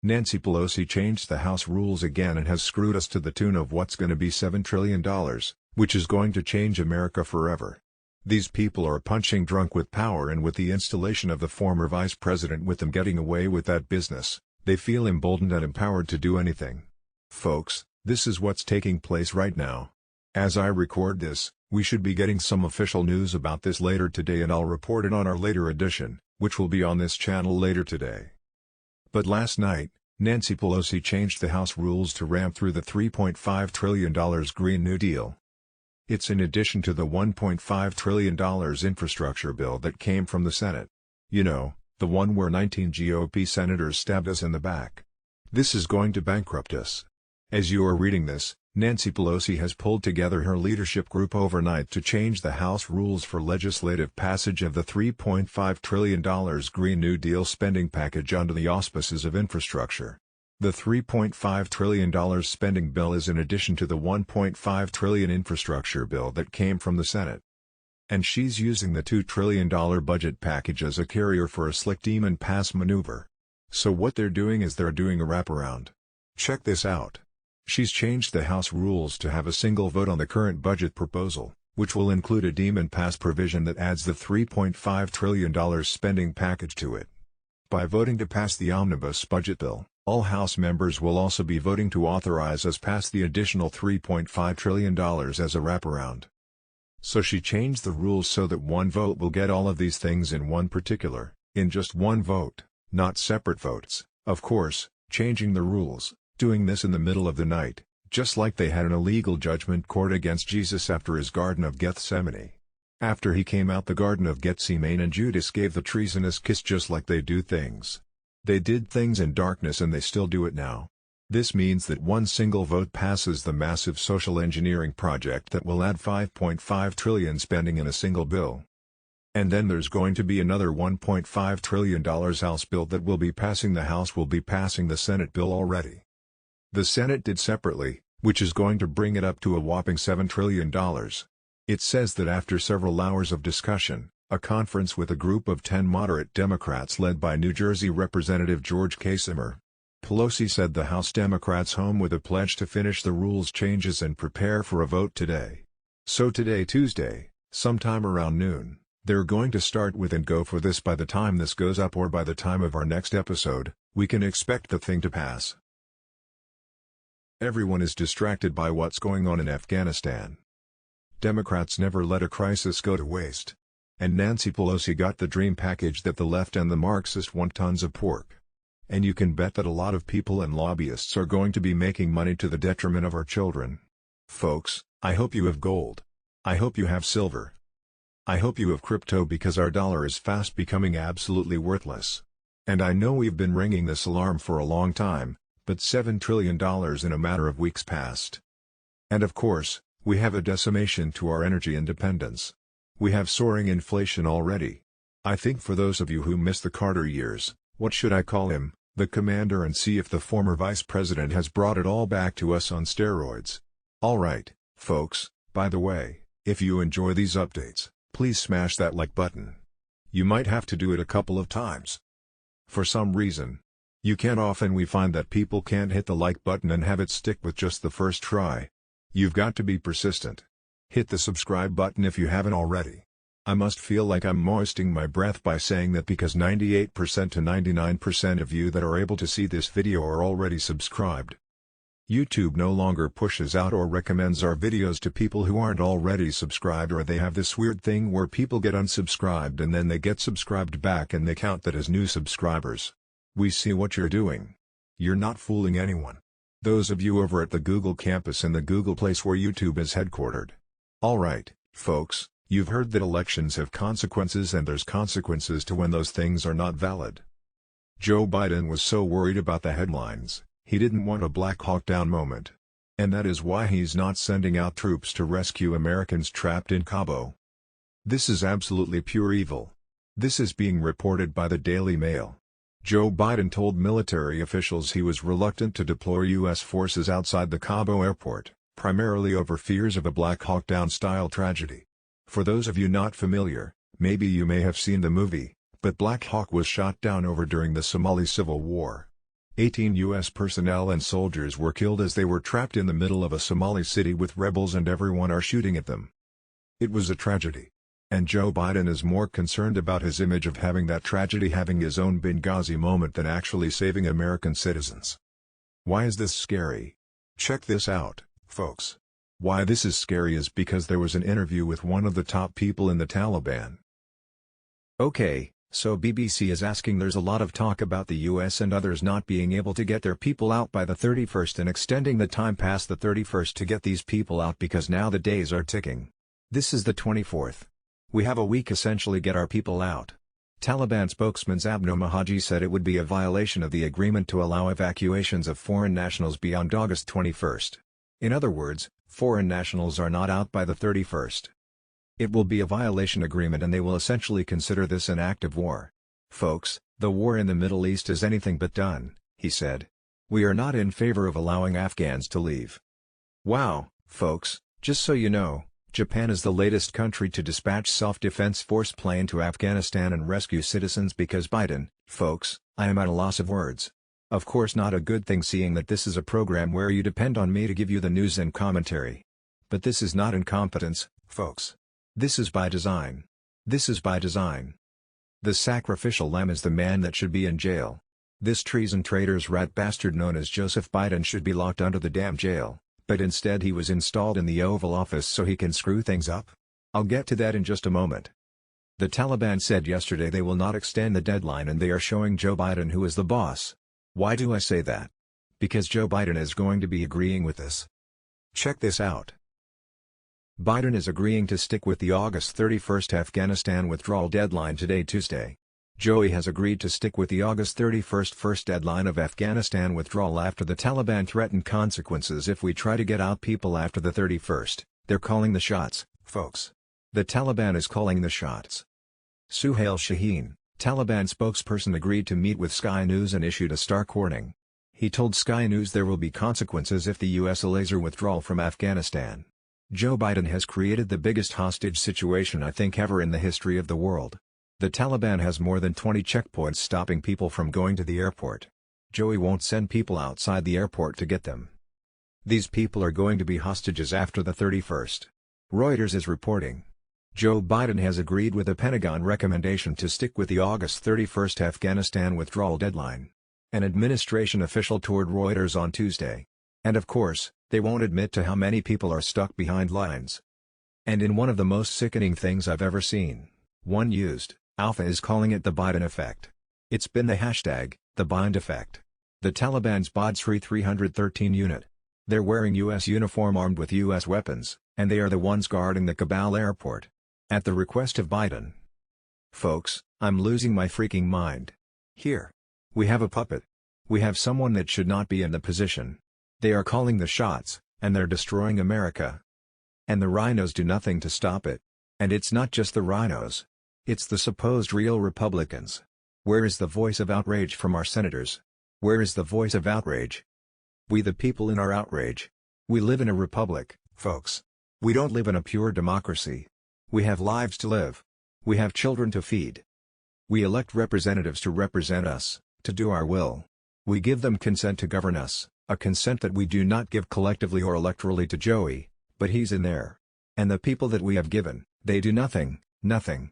Nancy Pelosi changed the House rules again and has screwed us to the tune of what's going to be $7 trillion, which is going to change America forever. These people are punching drunk with power, and with the installation of the former vice president with them getting away with that business, they feel emboldened and empowered to do anything. Folks, this is what's taking place right now. As I record this, we should be getting some official news about this later today, and I'll report it on our later edition, which will be on this channel later today. But last night, Nancy Pelosi changed the House rules to ram through the $3.5 trillion Green New Deal. It's in addition to the $1.5 trillion infrastructure bill that came from the Senate. You know, the one where 19 GOP senators stabbed us in the back. This is going to bankrupt us. As you are reading this, Nancy Pelosi has pulled together her leadership group overnight to change the House rules for legislative passage of the $3.5 trillion Green New Deal spending package under the auspices of infrastructure. The $3.5 trillion spending bill is in addition to the $1.5 trillion infrastructure bill that came from the Senate. And she's using the $2 trillion budget package as a carrier for a slick demon pass maneuver. So what they're doing is they're doing a wraparound. Check this out. She's changed the House rules to have a single vote on the current budget proposal, which will include a demon pass provision that adds the $3.5 trillion spending package to it. By voting to pass the omnibus budget bill, all House members will also be voting to authorize us pass the additional $3.5 trillion as a wraparound. So she changed the rules so that one vote will get all of these things in just one vote, not separate votes. Of course, changing the rules, doing this in the middle of the night, just like they had an illegal judgment court against Jesus after his Garden of Gethsemane. After he came out the Garden of Gethsemane and Judas gave the treasonous kiss, just like they do things. They did things in darkness and they still do it now. This means that one single vote passes the massive social engineering project that will add $5.5 trillion spending in a single bill. And then there's going to be another $1.5 trillion House bill that will be passing. The House will be passing the Senate bill already. The Senate did separately, which is going to bring it up to a whopping $7 trillion. It says that after several hours of discussion, a conference with a group of 10 moderate Democrats led by New Jersey Representative George Kasich, Pelosi said the House Democrats home with a pledge to finish the rules changes and prepare for a vote today. So today, Tuesday, sometime around noon, they're going to start with and go for this. By the time this goes up or by the time of our next episode, we can expect the thing to pass. Everyone is distracted by what's going on in Afghanistan. Democrats never let a crisis go to waste. And Nancy Pelosi got the dream package that the left and the Marxists want: tons of pork. And you can bet that a lot of people and lobbyists are going to be making money to the detriment of our children. Folks, I hope you have gold. I hope you have silver. I hope you have crypto, because our dollar is fast becoming absolutely worthless. And I know we've been ringing this alarm for a long time, but $7 trillion in a matter of weeks passed. And of course, we have a decimation to our energy independence. We have soaring inflation already. I think for those of you who missed the Carter years, what should I call him, the commander-in-chief, the former vice president, has brought it all back to us on steroids. Alright, folks, by the way, if you enjoy these updates, please smash that like button. You might have to do it a couple of times. For some reason, you can't. Often we find that people can't hit the like button and have it stick with just the first try. You've got to be persistent. Hit the subscribe button if you haven't already. I must feel like I'm moistening my breath by saying that, because 98% to 99% of you that are able to see this video are already subscribed. YouTube no longer pushes out or recommends our videos to people who aren't already subscribed, or they have this weird thing where people get unsubscribed and then they get subscribed back and they count that as new subscribers. We see what you're doing. You're not fooling anyone. Those of you over at the Google campus in the Google place where YouTube is headquartered. Alright, folks, you've heard that elections have consequences, and there's consequences to when those things are not valid. Joe Biden was so worried about the headlines, he didn't want a Black Hawk Down moment. And that is why he's not sending out troops to rescue Americans trapped in Cabo. This is absolutely pure evil. This is being reported by the Daily Mail. Joe Biden told military officials he was reluctant to deploy U.S. forces outside the Cabo airport, primarily over fears of a Black Hawk Down-style tragedy. For those of you not familiar, maybe you may have seen the movie, but Black Hawk was shot down over during the Somali Civil War. 18 U.S. personnel and soldiers were killed as they were trapped in the middle of a Somali city with rebels and everyone are shooting at them. It was a tragedy. And Joe Biden is more concerned about his image of having that tragedy having his own Benghazi moment than actually saving American citizens. Why is this scary? Check this out, folks. Why this is scary is because there was an interview with one of the top people in the Taliban. Okay, so BBC is asking, there's a lot of talk about the US and others not being able to get their people out by the 31st and extending the time past the 31st to get these people out because now the days are ticking. This is the 24th. We have a week essentially get our people out. Taliban spokesman Zabna Mahaji said it would be a violation of the agreement to allow evacuations of foreign nationals beyond August 21st. In other words, foreign nationals are not out by the 31st. It will be a violation agreement and they will essentially consider this an act of war. Folks, the war in the Middle East is anything but done, he said. We are not in favor of allowing Afghans to leave. Wow, folks, just so you know, Japan is the latest country to dispatch self-defense force plane to Afghanistan and rescue citizens because Biden, folks, I am at a loss of words. Of course not a good thing seeing that this is a program where you depend on me to give you the news and commentary. But this is not incompetence, folks. This is by design. This is by design. The sacrificial lamb is the man that should be in jail. This treason traitor's rat bastard known as Joseph Biden should be locked under the damn jail, but instead he was installed in the Oval Office so he can screw things up. I'll get to that in just a moment. The Taliban said yesterday they will not extend the deadline and they are showing Joe Biden who is the boss. Why do I say that? Because Joe Biden is going to be agreeing with this. Check this out. Biden is agreeing to stick with the August 31st Afghanistan withdrawal deadline today Tuesday. Joey has agreed to stick with the August 31st first deadline of Afghanistan withdrawal after the Taliban threatened consequences if we try to get out people after the 31st. They're calling the shots, folks. The Taliban is calling the shots. Suhail Shaheen, Taliban spokesperson, agreed to meet with Sky News and issued a stark warning. He told Sky News there will be consequences if the U.S. delays their withdrawal from Afghanistan. Joe Biden has created the biggest hostage situation I think ever in the history of the world. The Taliban has more than 20 checkpoints stopping people from going to the airport. Joey won't send people outside the airport to get them. These people are going to be hostages after the 31st. Reuters is reporting. Joe Biden has agreed with the Pentagon recommendation to stick with the August 31st Afghanistan withdrawal deadline. An administration official told Reuters on Tuesday. And of course, they won't admit to how many people are stuck behind lines. And in one of the most sickening things I've ever seen, one used, Alpha is calling it the Biden effect. It's been the hashtag, the Biden effect. The Taliban's Badr 313 unit. They're wearing U.S. uniform armed with U.S. weapons, and they are the ones guarding the Kabul airport. At the request of Biden. Folks, I'm losing my freaking mind. Here. We have a puppet. We have someone that should not be in the position. They are calling the shots, and they're destroying America. And the rhinos do nothing to stop it. And it's not just the rhinos. It's the supposed real Republicans. Where is the voice of outrage from our senators? Where is the voice of outrage? We the people in our outrage. We live in a republic, folks. We don't live in a pure democracy. We have lives to live. We have children to feed. We elect representatives to represent us, to do our will. We give them consent to govern us. A consent that we do not give collectively or electorally to Joey, but he's in there. And the people that we have given, they do nothing, nothing.